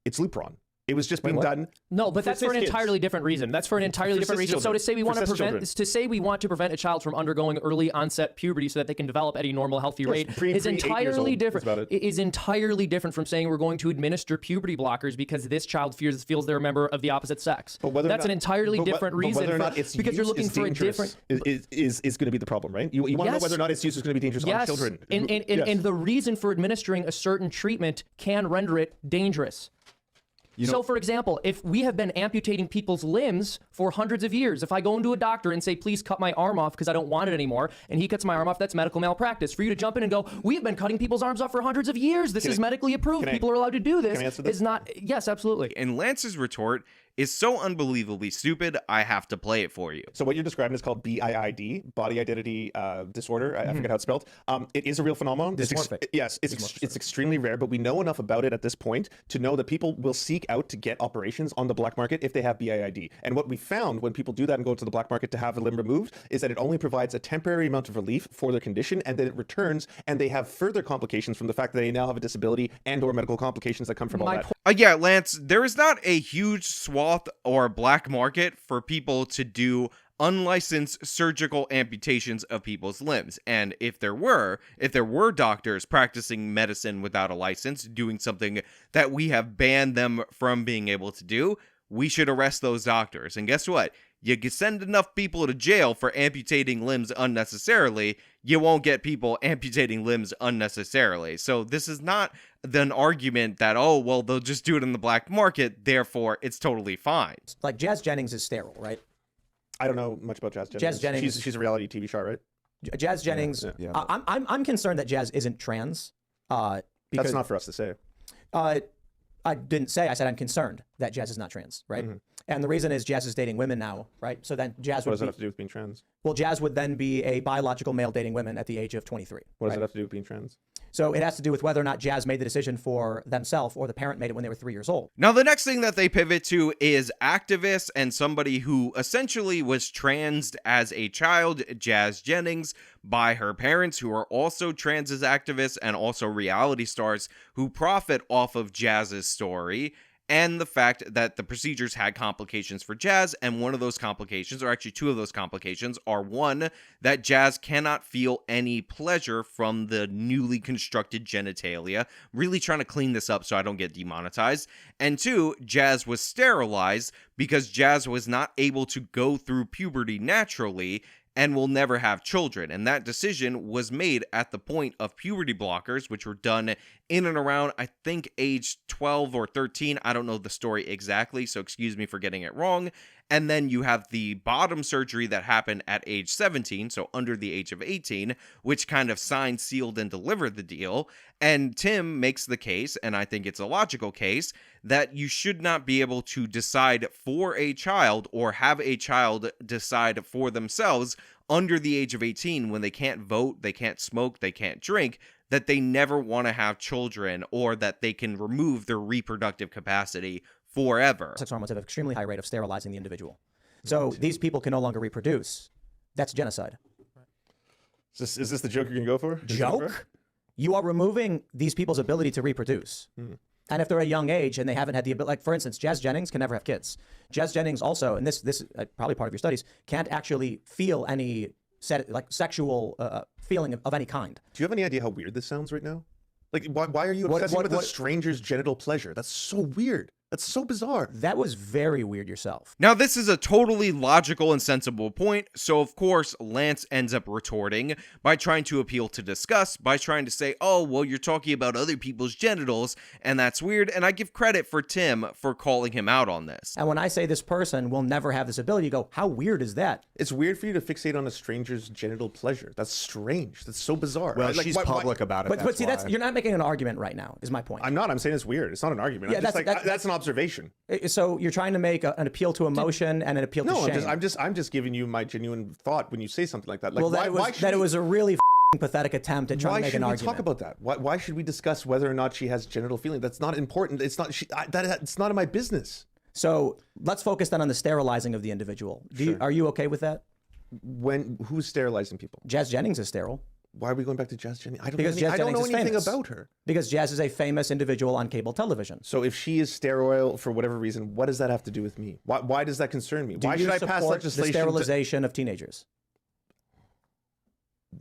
It's Lupron. It was just being done. No, but that's for an cis entirely different reason. That's for an entirely different reason. So to say we want to prevent a child from undergoing early onset puberty so that they can develop at a normal, healthy rate is entirely different. It is entirely different from saying we're going to administer puberty blockers because this child feels they're a member of the opposite sex. That's an entirely different reason. Whether or not it's because you're looking for a different is going to be the problem, right? You want to know whether or not its use is going to be dangerous on children. And the reason for administering a certain treatment can render it dangerous. So, for example, if we have been amputating people's limbs for hundreds of years, if I go into a doctor and say, please cut my arm off because I don't want it anymore, and he cuts my arm off, that's medical malpractice. For you to jump in and go, we have been cutting people's arms off for hundreds of years. This is medically approved. People are allowed to do this. Is not, yes, absolutely. And Lance's retort is so unbelievably stupid, I have to play it for you. So what you're describing is called BIID, body identity disorder. I forget how it's spelled. It is a real phenomenon. It's extremely rare, but we know enough about it at this point to know that people will seek out to get operations on the black market if they have BIID. And what we found when people do that and go to the black market to have a limb removed is that it only provides a temporary amount of relief for their condition, and then it returns, and they have further complications from the fact that they now have a disability and or medical complications that come from all that. Yeah, Lance, there is not a huge swath or black market for people to do unlicensed surgical amputations of people's limbs. And if there were doctors practicing medicine without a license, doing something that we have banned them from being able to do, we should arrest those doctors. And guess what? You can send enough people to jail for amputating limbs unnecessarily, you won't get people amputating limbs unnecessarily. So this is not an argument that, oh, well, they'll just do it in the black market, therefore it's totally fine. Like Jazz Jennings is sterile, right? I don't know much about Jazz Jennings. Jazz Jennings. She's a reality TV star, right? Jazz Jennings. Yeah. I'm concerned that Jazz isn't trans. Because, that's not for us to say. I didn't say. I said I'm concerned that Jazz is not trans, right? Mm-hmm. And the reason is Jazz is dating women now, right? So then Jazz would. What does that have to do with being trans? Well, Jazz would then be a biological male dating women at the age of 23. What does that have to do with being trans? So it has to do with whether or not Jazz made the decision for themselves or the parent made it when they were 3 years old. Now, the next thing that they pivot to is activists and somebody who essentially was transed as a child, Jazz Jennings, by her parents, who are also trans as activists and also reality stars who profit off of Jazz's story. And the fact that the procedures had complications for Jazz, and one of those complications, or actually two of those complications, are one, that Jazz cannot feel any pleasure from the newly constructed genitalia. Really trying to clean this up so I don't get demonetized. And two, Jazz was sterilized because Jazz was not able to go through puberty naturally and will never have children. And that decision was made at the point of puberty blockers, which were done in and around, I think, age 12 or 13. I don't know the story exactly, so excuse me for getting it wrong. And then you have the bottom surgery that happened at age 17, so under the age of 18, which kind of signed, sealed, and delivered the deal. And Tim makes the case, and I think it's a logical case, that you should not be able to decide for a child or have a child decide for themselves under the age of 18 when they can't vote, they can't smoke, they can't drink, that they never want to have children or that they can remove their reproductive capacity forever. Sex hormones have an extremely high rate of sterilizing the individual. So these people can no longer reproduce. That's genocide. Is this the joke you're going to go for? Joke? You are removing these people's ability to reproduce. And if they're a young age and they haven't had the ability, like for instance, Jazz Jennings can never have kids. Jazz Jennings also, and this is probably part of your studies, can't actually feel any sexual feeling of any kind. Do you have any idea how weird this sounds right now? Like, why are you obsessing with a stranger's genital pleasure? That's so weird. That's so bizarre. That was very weird yourself. Now, this is a totally logical and sensible point, so of course, Lance ends up retorting by trying to appeal to disgust, by trying to say, oh, well, you're talking about other people's genitals, and that's weird, and I give credit for Tim for calling him out on this. And when I say this person will never have this ability, you go, how weird is that? It's weird for you to fixate on a stranger's genital pleasure. That's strange. That's so bizarre. Well, she's public about it. But see, you're not making an argument right now, is my point. I'm not. I'm saying it's weird. It's not an argument. Yeah, that's an observation. So you're trying to make an appeal to emotion and an appeal to shame. No, I'm just giving you my genuine thought when you say something like that. Like, well, it was a really pathetic attempt at trying to make an argument. Why should we talk about that? Why should we discuss whether or not she has genital feeling? That's not important. It's not. It's not in my business. So let's focus then on the sterilizing of the individual. Are you okay with that? Who's sterilizing people? Jazz Jennings is sterile. Why are we going back to Jazz Jennings? I don't know anything about her. Because Jazz is a famous individual on cable television. So if she is sterile for whatever reason, what does that have to do with me? Why does that concern me? Why should I pass legislation the sterilization of teenagers?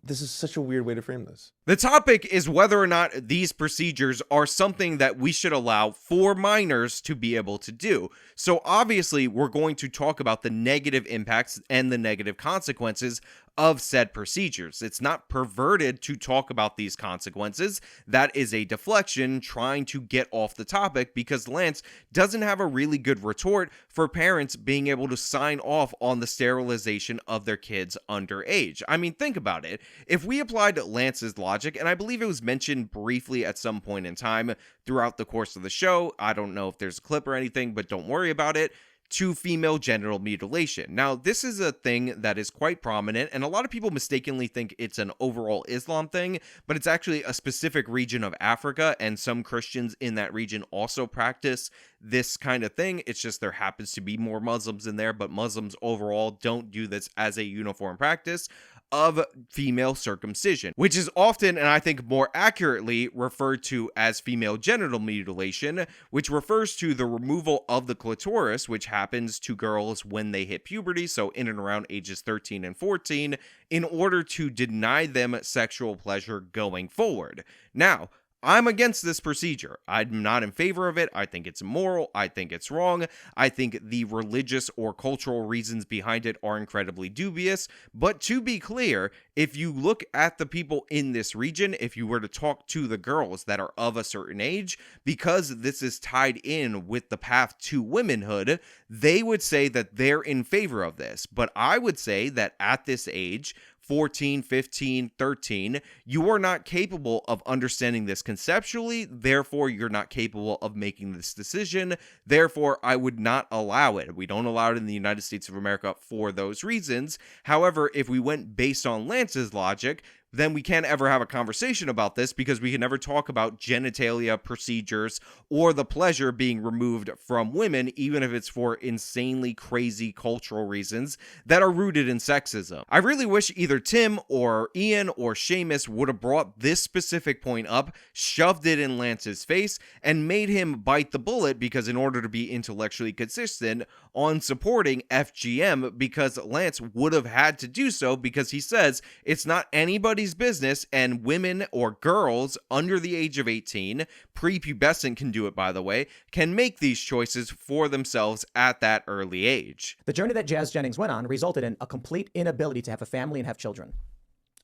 This is such a weird way to frame this. The topic is whether or not these procedures are something that we should allow for minors to be able to do. So obviously, we're going to talk about the negative impacts and the negative consequences of said procedures. It's not perverted to talk about these consequences. That is a deflection trying to get off the topic, because Lance doesn't have a really good retort for parents being able to sign off on the sterilization of their kids underage. I mean, think about it. If we applied Lance's logic, and I believe it was mentioned briefly at some point in time throughout the course of the show, I don't know if there's a clip or anything, but don't worry about it, to female genital mutilation. Now, this is a thing that is quite prominent, and a lot of people mistakenly think it's an overall Islam thing, but it's actually a specific region of Africa, and some Christians in that region also practice this kind of thing. It's just there happens to be more Muslims in there, but Muslims overall don't do this as a uniform practice of female circumcision, which is often, and I think more accurately, referred to as female genital mutilation, which refers to the removal of the clitoris, which happens to girls when they hit puberty, so in and around ages 13 and 14, in order to deny them sexual pleasure going forward. Now, I'm against this procedure. I'm not in favor of it. I think it's immoral. I think it's wrong. I think the religious or cultural reasons behind it are incredibly dubious. But to be clear, if you look at the people in this region, if you were to talk to the girls that are of a certain age, because this is tied in with the path to womanhood, they would say that they're in favor of this. But I would say that at this age, 14, 15, 13, you are not capable of understanding this conceptually, therefore you're not capable of making this decision, therefore I would not allow it. We don't allow it in the United States of America for those reasons. However, if we went based on Lance's logic, then we can't ever have a conversation about this, because we can never talk about genitalia procedures or the pleasure being removed from women, even if it's for insanely crazy cultural reasons that are rooted in sexism. I really wish either Tim or Ian or Seamus would have brought this specific point up, shoved it in Lance's face, and made him bite the bullet, because in order to be intellectually consistent on supporting FGM, because Lance would have had to do so, because he says it's not anybody's business, and women or girls under the age of 18, prepubescent can do it, by the way, can make these choices for themselves at that early age. The journey that Jazz Jennings went on resulted in a complete inability to have a family and have children.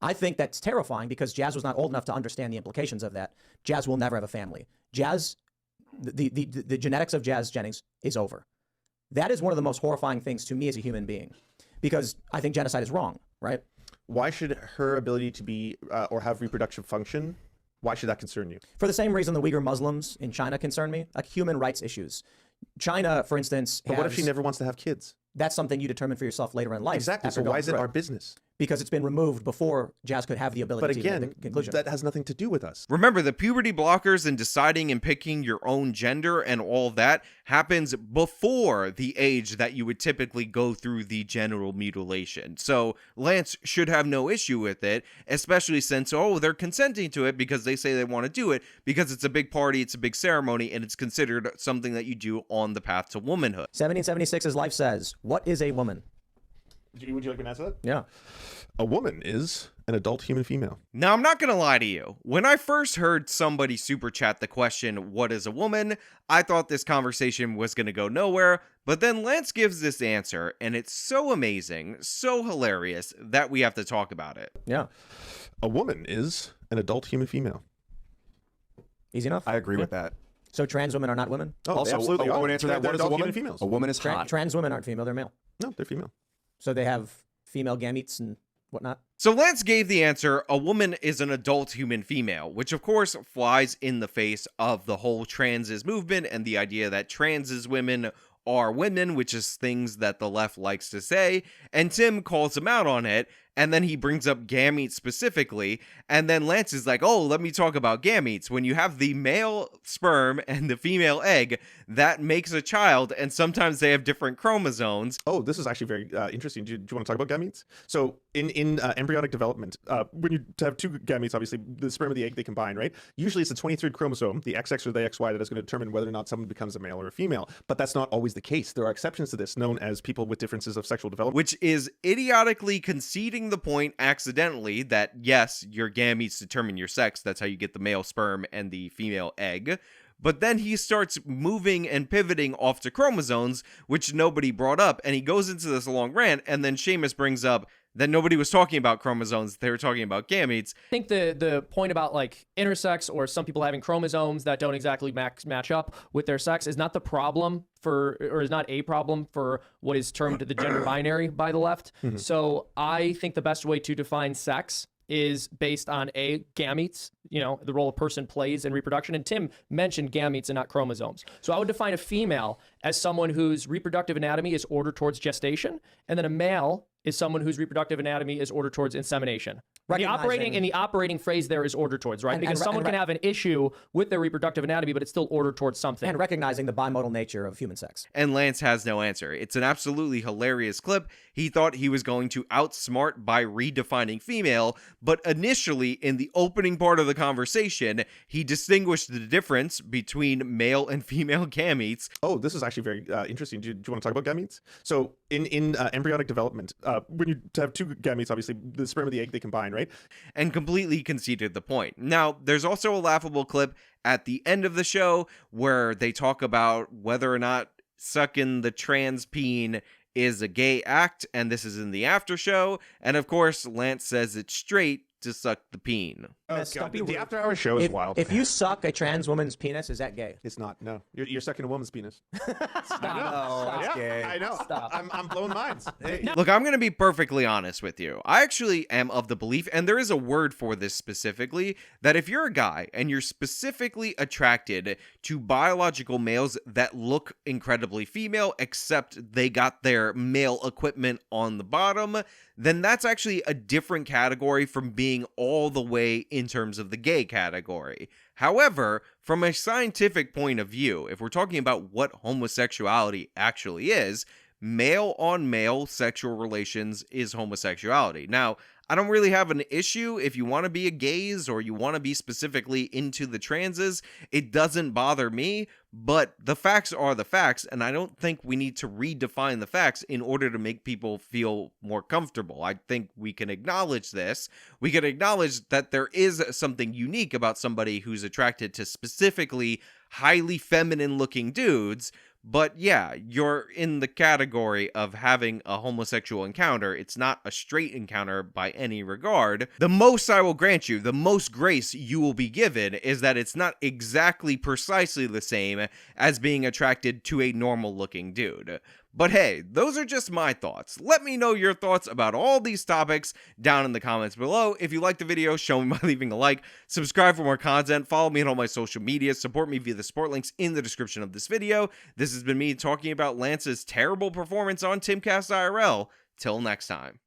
I think that's terrifying, because Jazz was not old enough to understand the implications of that. Jazz will never have a family. Jazz, the genetics of Jazz Jennings is over. That is one of the most horrifying things to me as a human being, because I think genocide is wrong, right? Why should her ability to be or have reproductive function, why should that concern you? For the same reason the Uyghur Muslims in China concern me, like human rights issues. China, for instance, But what if she never wants to have kids? That's something you determine for yourself later in life. Exactly. So why is it our business? Because it's been removed before Jazz could have the ability But to make again, the conclusion. that has nothing to do with us. Remember, the puberty blockers and deciding and picking your own gender and all that happens before the age that you would typically go through the genital mutilation. So Lance should have no issue with it, especially since, they're consenting to it because they say they want to do it, because it's a big party, it's a big ceremony, and it's considered something that you do on the path to womanhood. 1776's Life says, what is a woman? Would you like me to answer that? Yeah. A woman is an adult human female. Now, I'm not going to lie to you. When I first heard somebody super chat the question, what is a woman? I thought this conversation was going to go nowhere, but then Lance gives this answer, and it's so amazing, so hilarious, that we have to talk about it. Yeah. A woman is an adult human female. Easy enough? I agree with that. So trans women are not women? Oh, Also, they absolutely I would are. answer that. They're What is a adult woman? human females. A woman is hot. Trans women aren't female, they're male. No, they're female. So they have female gametes and whatnot? So Lance gave the answer, a woman is an adult human female, which of course flies in the face of the whole transes movement and the idea that transes women are women, which is things that the left likes to say, and Tim calls him out on it, and then he brings up gametes specifically, and then Lance is like, let me talk about gametes. When you have the male sperm and the female egg, that makes a child, and sometimes they have different chromosomes. Oh, this is actually very interesting. Do you want to talk about gametes? So in embryonic development, when you have two gametes, obviously the sperm and the egg, they combine, right? Usually it's the 23rd chromosome, the XX or the XY, that is going to determine whether or not someone becomes a male or a female. But that's not always the case. There are exceptions to this, known as people with differences of sexual development. Which is idiotically conceding the point accidentally that, yes, your gametes determine your sex. That's how you get the male sperm and the female egg. But then he starts moving and pivoting off to chromosomes, which nobody brought up. And he goes into this long rant. And then Seamus brings up, then nobody was talking about chromosomes. They were talking about gametes. I think the point about like intersex or some people having chromosomes that don't exactly match up with their sex is not the problem or is not a problem for what is termed the gender binary by the left. So I think the best way to define sex is based on gametes, the role a person plays in reproduction. And Tim mentioned gametes and not chromosomes. So I would define a female as someone whose reproductive anatomy is ordered towards gestation, and then a male is someone whose reproductive anatomy is ordered towards insemination. The operating phrase there is ordered towards, right? Because someone can have an issue with their reproductive anatomy, but it's still ordered towards something. And recognizing the bimodal nature of human sex. And Lance has no answer. It's an absolutely hilarious clip. He thought he was going to outsmart by redefining female, but initially in the opening part of the conversation, he distinguished the difference between male and female gametes. Oh, this is actually very interesting. Do you want to talk about gametes? So in embryonic development, when you have two gametes, obviously the sperm and the egg, they combine, right? And completely conceded the point. Now, there's also a laughable clip at the end of the show where they talk about whether or not sucking the trans peen is a gay act, and this is in the after show. And of course, Lance says it's straight to suck the peen. Oh, God. The after-hour show is wild. If you suck a trans woman's penis, is that gay? It's not. No, you're sucking a woman's penis. Stop. Stop. Gay. I know. Stop. I'm blowing minds. Hey. Look, I'm going to be perfectly honest with you. I actually am of the belief, and there is a word for this specifically, that if you're a guy and you're specifically attracted to biological males that look incredibly female, except they got their male equipment on the bottom, then that's actually a different category from being all the way in terms of the gay category. However, from a scientific point of view, if we're talking about what homosexuality actually is, male on male sexual relations is homosexuality. Now, I don't really have an issue if you want to be a gays or you want to be specifically into the transes. It doesn't bother me, but the facts are the facts, and I don't think we need to redefine the facts in order to make people feel more comfortable. I think we can acknowledge this. We can acknowledge that there is something unique about somebody who's attracted to specifically highly feminine-looking dudes. But yeah, you're in the category of having a homosexual encounter. It's not a straight encounter by any regard. The most I will grant you, the most grace you will be given, is that it's not exactly precisely the same as being attracted to a normal looking dude. But hey, those are just my thoughts. Let me know your thoughts about all these topics down in the comments below. If you liked the video, show me by leaving a like, subscribe for more content, follow me on all my social media, support me via the support links in the description of this video. This has been me talking about Lance's terrible performance on TimCastIRL. Till next time.